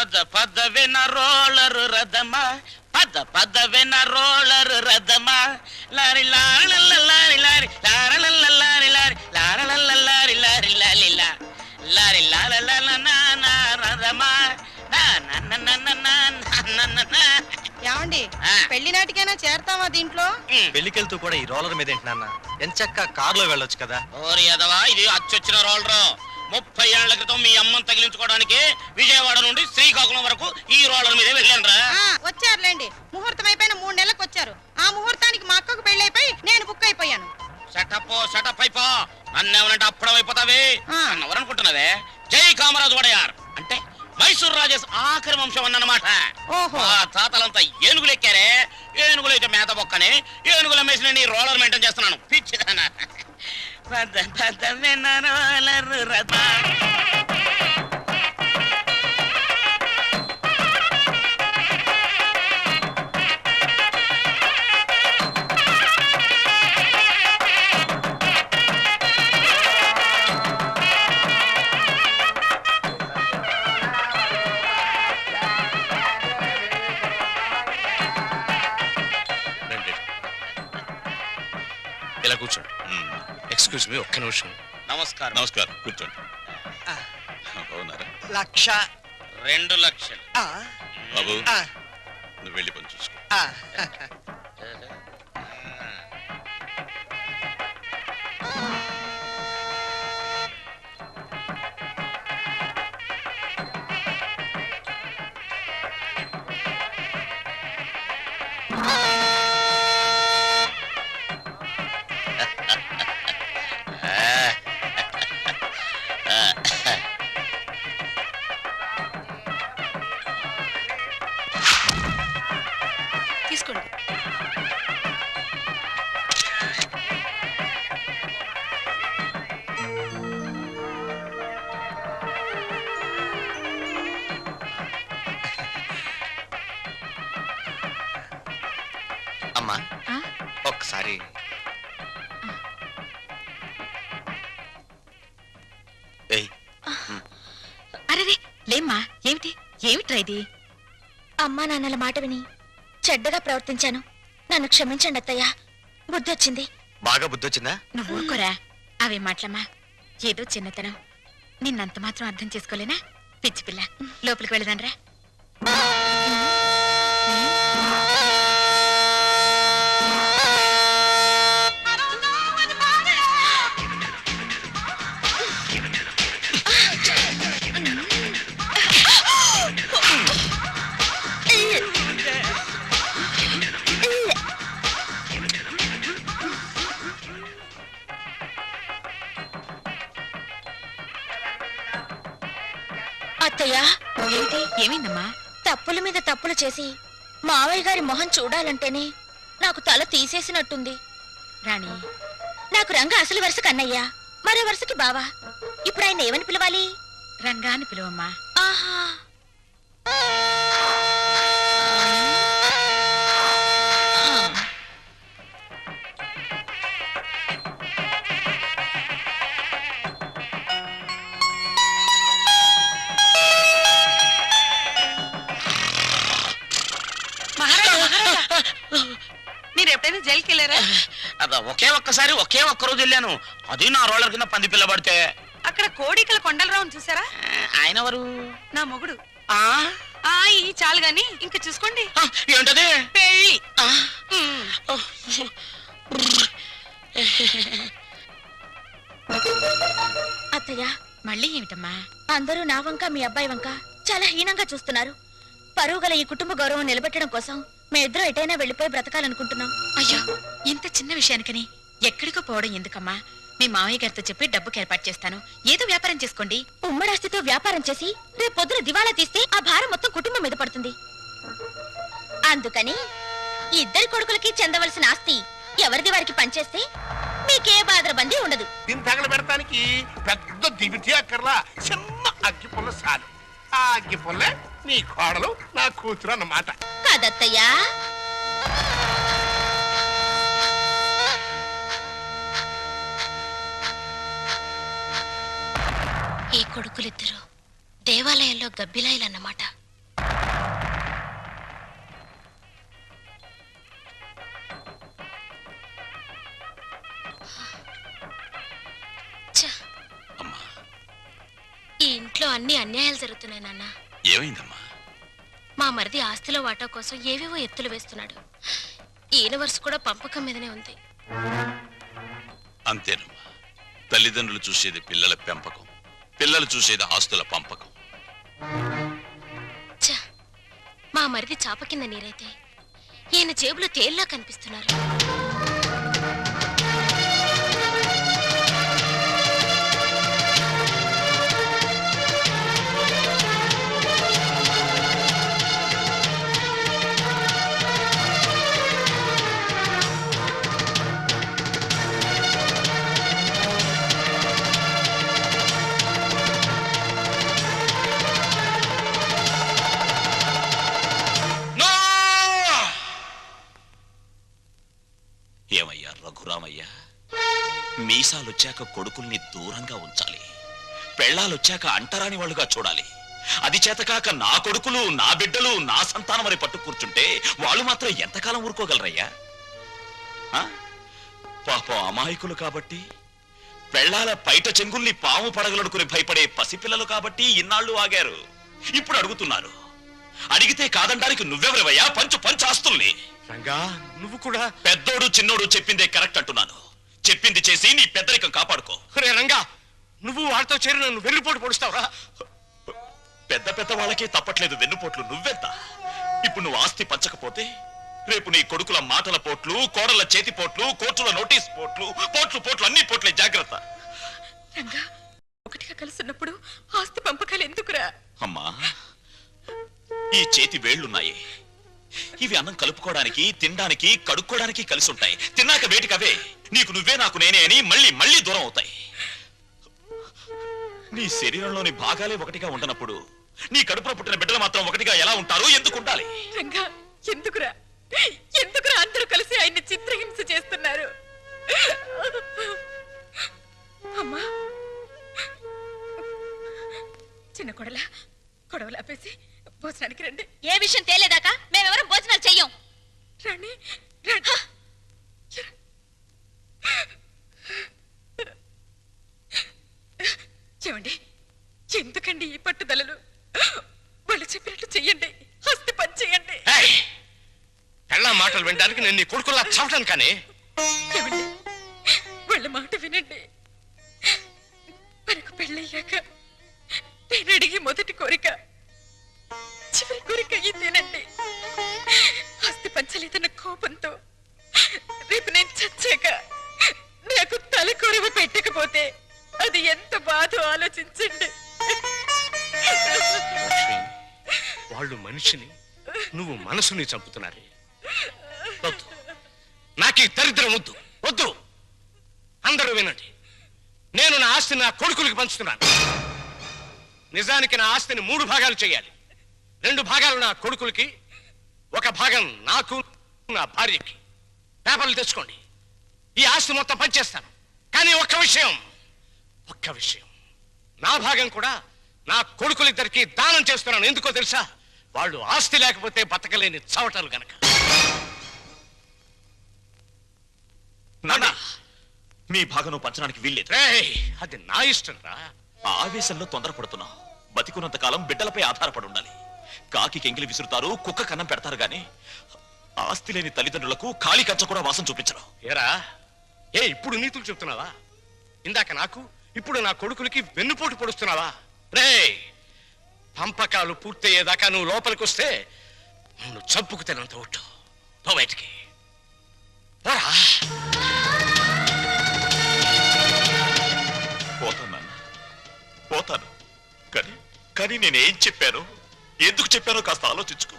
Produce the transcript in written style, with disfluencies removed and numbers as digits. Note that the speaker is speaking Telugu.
పద పదవిన రోలరు రథమా పద పదవిన రోలరు రథమా lorry lorry lorry lorry lorry lorry lorry lorry lorry lorry lorry lorry lorry రథమా. ఏమండి పెళ్లి నాటికైనా చేరతావా దీంట్లో? పెళ్లికెళ్తూ కూడా ఈ రోలర్ మీద ఏంటి నాన్న? ఎంచక్క కారులో వెళ్ళొచ్చు కదా. ఓరి యదవా, ఇది అచ్చొచ్చిన రోలరు. 30 ఏళ్ల క్రితం మీ అమ్మని తగిలించుకోవడానికి విజయవాడ నుండి శ్రీకాకుళం వరకు ఈ రోలర్ మీదే వెళ్ళానురా. వచ్చారులేండి, ముహూర్తం అయిపోయిన 3 నెలలకు వచ్చారు. ఆ ముహూర్తానికి మా అక్కకు పెళ్లి అయిపోయి నేను బుక్ అయిపోయాను. సెటప్ అయిపో. నన్నేమనంటే అప్పుడం అయిపోతావే అన్నవరనుకుంటున్నావే. జై కామరాజు వడయార్ అంటే మైసూర్ రాజేష్ ఆఖరి వంశం అన్నమాట. తాతలంతా ఏనుగులు ఎక్కారే. ఏనుగులు అయితే మేత బొక్కని ఏనుగుల మేసిన నీ రోలర్ మెయింటైన్ చేస్తున్నాను. పిచ్చిదానా. ఇలా కూర్చోండి. ఎక్స్క్యూజ్ మీ, ఒక్క నిమిషం. నమస్కారం. నమస్కారం, కూర్చోండి. బాగున్నారా? 2 లక్షలు. బాబు, నువ్వు వెళ్ళి పని చూసుకో. తీసుకోండి. అమ్మా ఒక్కసారి. అరే లేమ్మా, ఏమిటి ఏమిట్రా ఇది? అమ్మా నాన్నల మాట విని చెడ్డగా ప్రవర్తించాను, నన్ను క్షమించండి అత్తయ్య. బుద్ధి వచ్చింది. బాగా బుద్ధి వచ్చిందా? నువ్వు ఊరుకోరా, అవే మాటలమ్మా. ఏదో చిన్నతనం, నిన్నంత మాత్రం అర్థం చేసుకోలేనా? పిచ్చి పిల్ల, లోపలికి వెళ్ళదానరా. అత్తయ్య, ఏంటి ఏమైందమ్మా? తప్పుల మీద తప్పులు చేసి మావయ్య గారి మొహం చూడాలంటేనే నాకు తల తీసేసినట్టుంది. రాణి, నాకు రంగ అసలు వరుస కన్నయ్య, మరో వరుసకి బావా. ఇప్పుడు ఆయన ఏమని పిలవాలి? రంగా అని పిలువమ్మా. ఆహా, మీరు ఎప్పుడైనా జైలుకి వెళ్ళారా? ఒకే ఒక్కసారి ఒకే ఒక్క రోజు వెళ్ళాను. అది నా రోలర్ కింద పంది పిల్ల పడితే. అక్కడ కోడికల కొండలరావుని చూసారా? ఆయన ఎవరు? నా మొగుడు. ఆ ఈ చాలు గాని ఇంకా చూసుకోండి. ఏంటది? పెళ్ళి. అత్తయ్య, మళ్ళీ ఏమిటమ్మా? అందరూ నా వంక మీ అబ్బాయి వంక చాలా హీనంగా చూస్తున్నారు. పరువు గల ఈ కుటుంబ గౌరవం నిలబెట్టడం కోసం మేమిద్దరం ఎటైనా వెళ్ళిపోయి బ్రతకాలనుకుంటున్నాం. అయ్యో, ఇంత చిన్న విషయానికని ఎక్కడికో పోవడం ఎందుకమ్మా? మీ మావయ్య గారితో చెప్పి డబ్బుకి ఏర్పాటు చేస్తాను, ఏదో వ్యాపారం చేసుకోండి. ఉమ్మడాస్తితో వ్యాపారం చేసి రేపు పొద్దున దివాళా తీస్తే ఆ భారం మొత్తం కుటుంబం మీద పడుతుంది. అందుకని ఇద్దరి కొడుకులకి చెందవలసిన ఆస్తి ఎవరిది వారికి పనిచేస్తే మీకే బాధరబందీ ఉండదు. దీన్ని తగల పెడతానికి పెద్ద దివిటి అక్కర్లా, చిన్న అగ్గి పుల్ల సాలు. ఆ అగ్గి పుల్లే నీ కోడలు నా కూతురు అన్నమాట. కదత్తయ్యా. ఈ కొడుకులిద్దరూ దేవాలయంలో గబ్బిలాయిలన్నమాట. జరుగుతున్నాయి నాన్న. ఏమైందమ్మా? మా మరిది ఆస్తిలో వాటా కోసం ఏవేవో ఎత్తులు వేస్తున్నాడు. ఈయన వరుస కూడా పంపకం మీదనే ఉంది. అంతేనమ్మా, తల్లిదండ్రులు చూసేది పిల్లల పెంపకం, పిల్లలు చూసేది ఆస్తుల పంపకం. ఛ! మా మరిది చాప కింద నీరైతే ఈయన జేబులో తేల్లా కనిపిస్తున్నారు. ఏమయ్యా రఘురామయ్య, మీసాలొచ్చాక కొడుకుల్ని దూరంగా ఉంచాలి, పెళ్ళాలొచ్చాక అంటరాని వాళ్ళుగా చూడాలి. అది చేతకాక నా కొడుకులు, నా బిడ్డలు, నా సంతానం అని పట్టు కూర్చుంటే వాళ్ళు మాత్రం ఎంతకాలం ఊరుకోగలరయ్యా? పాపం అమాయకులు కాబట్టి, పెళ్ళాల పైట చెంగుల్ని పాము పడగలడుకుని భయపడే పసిపిల్లలు కాబట్టి ఇన్నాళ్ళు ఆగారు. ఇప్పుడు అడుగుతున్నారు. అడిగితే కాదనడానికి నువ్వెవరివయ్యా? పంచు పంచు ఆస్తుల్ని. రంగా, నువ్వు కూడా. పెద్దోడు చిన్నోడు చెప్పిందే కరెక్ట్ అంటున్నాను. చెప్పింది చేసి నీ పెద్దరికం కాపాడుకో. రే రంగా, నువ్వు వాడితో చేరి నన్ను వెన్నుపోటు పొడుస్తావురా? పెద్ద పెద్ద వాళ్ళకే తప్పట్లేదు వెన్నుపోట్లు, నువ్వెంత? ఇప్పుడు నువ్వు ఆస్తి పంచకపోతే రేపు నీ కొడుకుల మాటల పోట్లు, కోడళ్ల చేతి పోట్లు, కోర్టుల నోటీస్ పోట్లు, పోట్లు అన్ని పోట్లే, జాగ్రత్త. రంగా, ఒకటిగా కలుసున్నప్పుడు ఆస్తి పంపకాలు ఎందుకురా? అమ్మా, ఈ చేతి వేళ్లున్నాయి, ఇవి అన్నం కలుపుకోవడానికి, తినడానికి, కడుక్కోవడానికి కలిసి ఉంటాయి. తిన్నాక వేటికవే నీకు నువ్వే నాకు నేనే అని మళ్ళీ మళ్ళీ దూరం అవుతాయి. నీ శరీరంలోని భాగాలే ఒకటిగా ఉండనప్పుడు నీ కడుపులో పుట్టిన బిడ్డలు మాత్రం ఒకటిగా ఎలా ఉంటారు? ఎందుకు ఉండాలి? రంగా, ఎందుకురా అందరూ కలిసి ఆయన్ని చిత్రహింస చేస్తున్నారు? అమ్మా, చిన్న కొడవలు ఆపేసి భోజనానికి రండి. ఏ విషయం తేలేదాకా మేమెవరం భోజనాలు చెయ్యం. రండి. ఏమండి, ఎందుకండి ఈ పట్టుదలలు? వాళ్ళు చెప్పినట్టు చెయ్యండి, ఆస్తి పని చెయ్యండి. పెళ్ళా మాటలు వినడానికి నేను నీ కొడుకులా చావటాను కానీ. ఏమండి, వాళ్ళ మాట వినండి. మనకు పెళ్ళయ్యాక నేను అడిగి మొదటి కోరిక, చివరి కోరిక ఇదేనండి. ఆస్తి పంచలేదన్న కోపంతో రేపు నేను చచ్చాక నాకు తలకొరవ పెట్టకపోతే అది ఎంత బాధో ఆలోచించండి. వాళ్ళు మనిషిని, నువ్వు మనసుని చంపుతున్నారే. వద్దు, నాకు ఈ దరిద్రం వద్దు. వద్దు, అందరూ వినండి. నేను నా ఆస్తిని నా కొడుకులకి పంచుతున్నాను. నిజానికి నా ఆస్తిని 3 భాగాలు చేయాలి. 2 భాగాలు నా కొడుకులకి, 1 భాగం నాకు, నా భార్యకి. పేపర్లు తెచ్చుకోండి. ఈ ఆస్తి మొత్తం పంచేస్తాను. కానీ ఒక్క విషయం, నా భాగం కూడా నా కొడుకులిద్దరికి దానం చేస్తున్నాను. ఎందుకో తెలుసా? వాళ్ళు ఆస్తి లేకపోతే బతకలేని చవటలు గనక. నాన్న, మీ భాగం పంచడానికి వీల్లేదు. అది నా ఇష్టం రా. ఆ ఆవేశంలో తొందరపడుతున్నావు. బతికున్నంత కాలం బిడ్డలపై ఆధారపడి ఉండాలి. కాకి ఎంగిలి విసురుతారు, కుక్క కన్నం పెడతారు గాని ఆస్తి లేని తల్లిదండ్రులకు ఖాళీ కంచ కూడా వాసం చూపించరు. ఏరా, ఇప్పుడు నీతులు చెప్తున్నావా? ఇందాక నాకు, ఇప్పుడు నా కొడుకులకి వెన్నుపోటు పొడుస్తున్నావా? రే, పంపకాలు పూర్తయ్యేదాకా నువ్వు లోపలికి వస్తే నన్ను చంపుకు తినంత ఒట్టు. పో బయటికి పోరా. పోతాను, కానీ నేనేం చెప్పాను, ఎందుకు చెప్పానో కాస్త ఆలోచించుకో.